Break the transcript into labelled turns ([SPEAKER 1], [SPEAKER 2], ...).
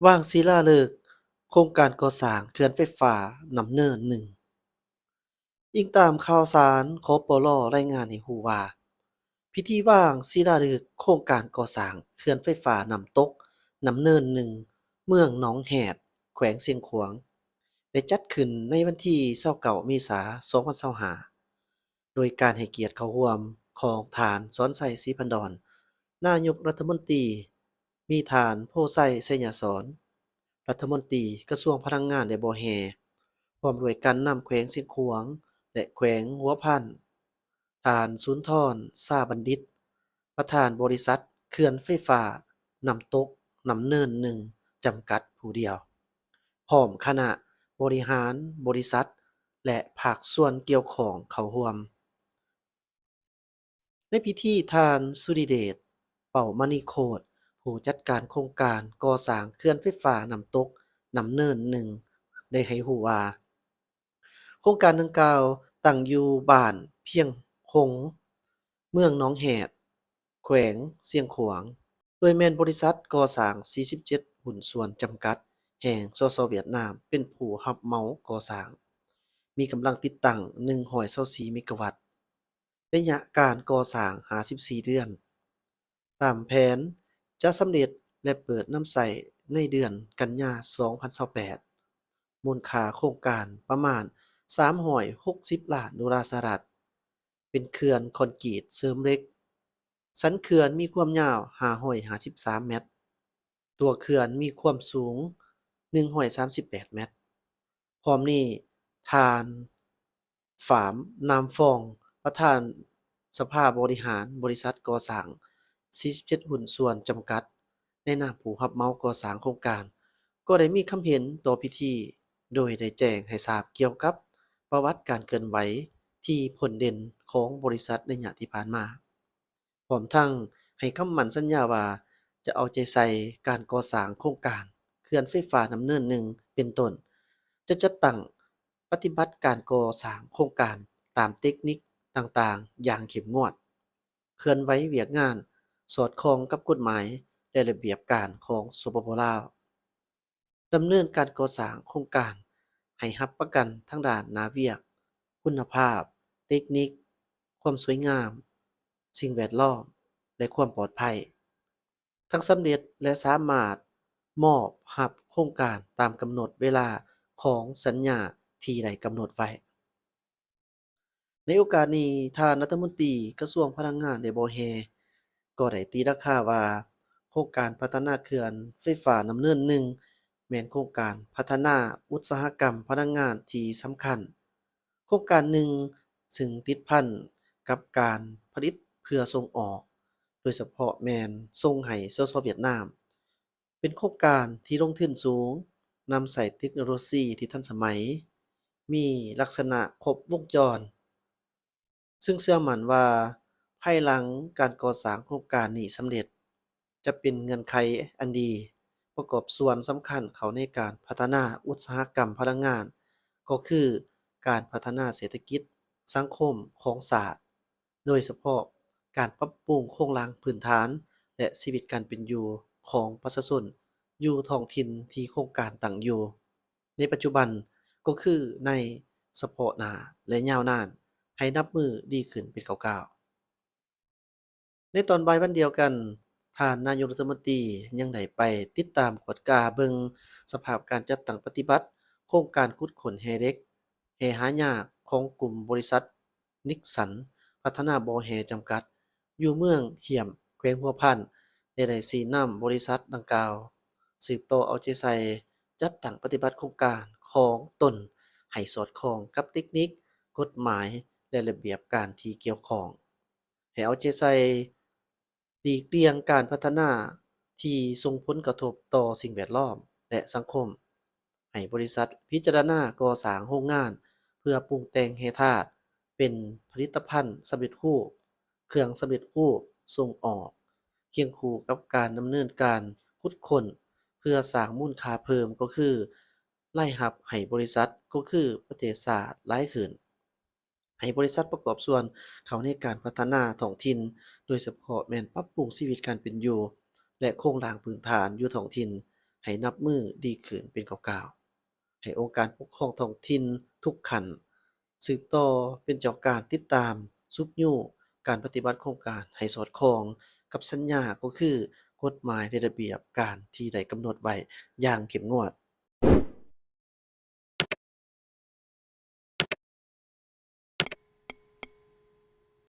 [SPEAKER 1] วางศิลาฤกษ์โครงการก่อสร้างเขื่อนไฟฟ้าน้ำเนิน1อิงตามข่าวสารคปลรายงานให้รู้ว่าพิธีวางศิลาฤกษ์โครงการก่อสร้างเขื่อนไฟฟ้าน้ำตกน้ำเนิน1เมืองหนองแหดแขวงเชียงขวางได้จัดขึ้นในวันที่29เมษายน2025โดยการให้เกียรติเข้าร่วมของท่านสอนไสยศรีพันดรนายกรัฐมนตรีมีท่านโพไซไสยสอน รัฐมนตรีกระทรวงพลังงานได้บ่แห่พร้อมด้วยการนำแขวงเสียงขวางและแขวงหัวพันท่านสุนทรซาบัณฑิตประธานบริษัทเขื่อนไฟฟ้าน้ำตกน้ำเนิน1จำกัดผู้เดียวพร้อมคณะบริหารบริษัทและภาคส่วนเกี่ยวข้องเข้าร่วม ในพิธีท่านสุริเดช เป่ามณีโคตรผู้จัดการโครงการก่อสร้างเขื่อนไฟฟ้าน้ำตกน้ำเนิน1ได้ให้รู้ว่าโครงการดังกล่าวตั้งอยู่บ้านเพียงหงส์เมืองหนองแหดแขวงเชียงขวางโดยแม่นบริษัทก่อสร้าง47หุ้นส่วนจำกัดแห่งสสเวียดนามเป็นผู้รับเหมาก่อสร้างมีกำลังติดตั้ง124เมกะวัตต์ ระยะการก่อสร้าง54เดือน ตามแผนจะสำเร็จและเปิดน้ำใช้ในเดือนกันยายน2028มูลค่าโครงการประมาณ360ล้านดอลลาร์สหรัฐเป็นเขื่อนคอนกรีตเสริมเหล็กสันเขื่อนมีความยาว553เมตรตัวเขื่อนมีความสูง138เมตรพร้อมนี้ท่านฝามนามฟองประธานสภาบริหารบริษัทก่อสร้าง47หุ้นส่วนจำกัดในนามผู้รับเหมาก่อสร้างโครงการก็ได้มีความเห็นต่อพิธีโดยได้แจ้งให้ทราบเกี่ยวกับประวัติการเคลื่อนไหวที่ผลเด่นของบริษัทในระยะที่ผ่านมาพร้อมทั้งให้คำมั่นสัญญาว่าจะเอาใจใส่การก่อสร้างโครงการเขื่อนไฟฟ้าน้ำเนิน1เป็นต้น จะจัดตั้งปฏิบัติการก่อสร้างโครงการตามเทคนิคต่างๆอย่างเข้มงวดเคลื่อนไหวเวียกงานสอดคล้องกับกฎหมายและระเบียบการของสปปลาวดำเนินการก่อสร้างโครงการให้รับประกันทั้งด้านหน้าเวียกคุณภาพเทคนิคความสวยงามสิ่งแวดล้อมและความปลอดภัยทั้งสำเร็จและสามารถมอบรับโครงการตามกำหนดเวลาของสัญญาที่ได้กำหนดไว้ ในโอกาสนี้ท่านรัฐมนตรีกระทรวงพลังงานได้บ่แฮ่ก็ได้ตีราคาว่าโครงการพัฒนาเขื่อนไฟฟ้าน้ำเนิน1แม่นโครงการพัฒนาอุตสาหกรรมพลังงานที่สำคัญโครงการหนึ่งซึ่งติดพันกับการผลิตเพื่อส่งออกโดยเฉพาะแม่นส่งให้สเวียดนามเป็นโครงการที่ลงทุนสูงนำใช้เทคโนโลยีที่ทันสมัยมีลักษณะครบวงจร ซึ่งเชื่อมั่นว่าภายหลังการก่อสร้างโครงการนี้สำเร็จจะเป็นเงื่อนไขอันดีประกอบส่วนสำคัญเข้าในการพัฒนาอุตสาหกรรมพลังงานก็คือการพัฒนาเศรษฐกิจสังคมของชาติโดยเฉพาะการปรับปรุงโครงหลังพื้นฐานและชีวิตการเป็นอยู่ของประชาชนอยู่ท้องถิ่นที่โครงการตั้งอยู่ในปัจจุบันก็คือในเฉพาะหน้าและยาวนาน ให้นับมือดีขึ้นเป็นก้าวๆในตอนบ่ายวันเดียวกันท่านนายกรัฐมนตรียังได้ไปติดตามกวดกาเบิ่งสภาพการจัดตั้งปฏิบัติโครงการขุดค้นแร่เหล็กแร่หายากของกลุ่มบริษัทนิกสันพัฒนาบ่อแร่จำกัดอยู่เมืองเหี่ยมแขวงหัวพันและได้ซี้นำบริษัทดังกล่าวสืบต่อเอาใจใส่จัดตั้งปฏิบัติโครงการของตนให้สอดคล้องกับเทคนิคกฎหมาย และระเบียบการที่เกี่ยวข้องให้เอาใจใส่หลีกเลี่ยงการพัฒนาที่ส่งผลกระทบต่อสิ่งแวดล้อมและสังคมให้บริษัทพิจารณาก่อสร้างโรงงานเพื่อปรุงแต่งแร่ธาตุเป็นผลิตภัณฑ์สำเร็จรูปเครื่องสำเร็จรูปส่งออกเคียงคู่กับการดำเนินการขุดค้นเพื่อสร้างมูลค่าเพิ่มก็คือรายรับให้บริษัทก็คือประเทศชาติหลายขึ้น ให้บริษัทประกอบส่วนเข้าในการพัฒนาท้องถิ่นโดยเฉพาะแม่นปรับปรุงชีวิตการเป็นอยู่และโครงสร้างพื้นฐานอยู่ท้องถิ่น ให้นับมือดีขึ้นเป็นก้าวๆให้องค์การปกครองท้องถิ่นทุกขั้นสืบต่อเป็นเจ้าการติดตามซุบยู่การปฏิบัติโครงการให้สอดคล้องกับสัญญาก็คือกฎหมายและระเบียบการที่ได้กำหนดไว้อย่างเข้มงวด